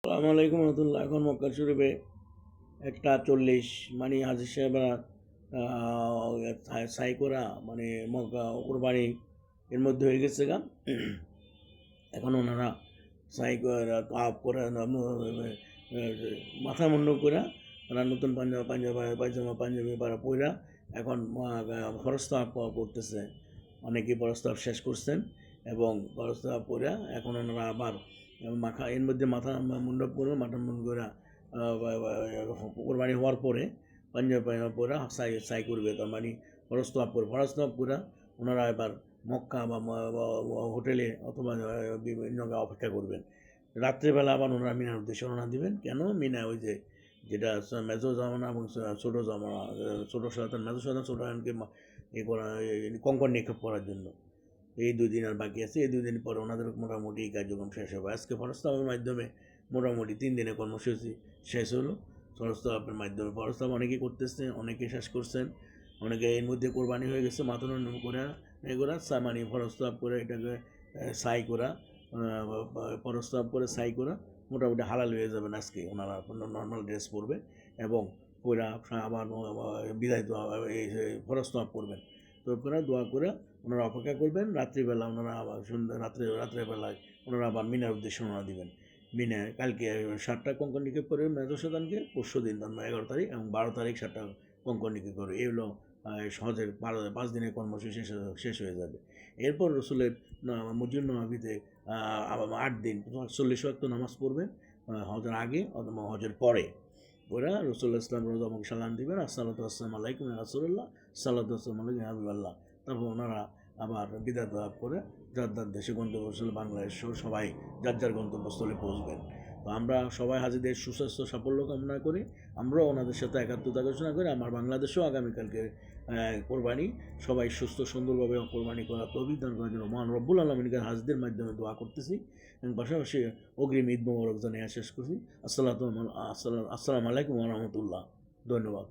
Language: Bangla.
আসসালামু আলাইকুম রহমতুল্লাহ। এখন মক্কা শরীফে 1:40 মানে হাজির সাহেবরা সাই করা মানে মক্কা কোরবানি এর মধ্যে হয়ে গেছে গা। এখন ওনারা সাই করে তাপ করে মাথা মুন্ড করে ওরা নতুন পাঞ্জাবি পাড়া পইরা এখন ফরস্তাব করতেছে। অনেকেই প্রস্তাব শেষ করছেন এবং প্রস্তাব করে এখন ওনারা আবার এর মধ্যে মাথা মুন্ডপ করে মাথা মুন্ড করে কোরবানি হওয়ার পরে পাঞ্জাবি পরে সাই করবে, তার মানে ফরস্তাব করে ওনারা এবার মক্কা বা হোটেলে অথবা বিভিন্ন অপেক্ষা করবেন। রাত্রেবেলা আবার ওনারা মিনার উদ্দেশ্যে রওনা দিবেন। কেন মিনা ওই যেটা মেজো জামানা এবং ছোটো জামানা, ছোটো সন্তান মেজো সন্তান ছোটো সন্তানকে করা কঙ্কর নিক্ষেপ করার জন্য। এই 2 দিন আর বাকি আছে। এই 2 দিন পরে ওনাদের মোটামুটি কার্যক্রম শেষ হবে। আজকে ফরস্তাবের মাধ্যমে মোটামুটি 3 দিনের কর্মসূচি শেষ হলো। ফরস্তাবের মাধ্যমে ফরস্তাব অনেকেই করতেছে, অনেকে শেষ করছেন, অনেকে এর মধ্যে কোরবানি হয়ে গেছে। মাথা করে এগুলা মানে ফরস্তাব করে এটাকে সাই করা, ফরস্তাব করে সাই করা মোটামুটি হালাল হয়ে যাবেন। আজকে ওনারা নর্মাল ড্রেস পরবে এবং পরে আবার বিদায় এই ফরস্তাব করবেন। তো করে দোয়া করে ওনারা অপেক্ষা করবেন। রাত্রিবেলা ওনারা আবার রাত্রেবেলায় ওনারা আবার মিনার উদ্দেশ্যে রওনা দিবেন। মিনায় কালকে 7টা কঙ্কর নিক্ষেপ করবেন মেজর সন্তানকে, পরশু দিন 11 তারিখ এবং 12 তারিখ 7টা কঙ্কর নিক্ষেপ করবে। এই হলো হজের 5 দিনের কর্মসূচি শেষ হয়ে যাবে। এরপর রসুলের মসজিদ নববীতে 8 দিন 40 ওয়াক্ত নামাজ পড়বেন হজের আগে অথবা হজের পরে। ওরা রসুল্লাহ ইসলাম রোজা আমাকে সালাম দিবেন, আসসালাতু আসসালামু আলাইকুম ইয়া রাসূলুল্লাহ, সালাতু আসসালামু আলাইকুম ইয়া হাবিবাল্লাহ। তারপর ওনারা আবার বিদায় দেওয়ার পরে যার যার দেশে গন্তব্যস্থলে বাংলাদেশ সবাই যার যার গন্তব্যস্থলে পৌঁছবেন। তো আমরা সবাই হাজিদের সুস্বাস্থ্য সাফল্য কামনা করি। আমরাও ওনাদের সাথে একাত্মতা ঘোষণা করি। আমার বাংলাদেশেও আগামীকালকে কোরবানি, সবাই সুস্থ সুন্দরভাবে কোরবানি করার তৌফিক দান করার জন্য মহান রব্বুল আলামিনকে হাজিদের মাধ্যমে দোয়া করতেছি এবং পাশাপাশি অগ্রিম ঈদ মোবারক জানিয়ে শেষ করছি। আসসালামু আলাইকুম ওয়া রাহমাতুল্লাহ। ধন্যবাদ।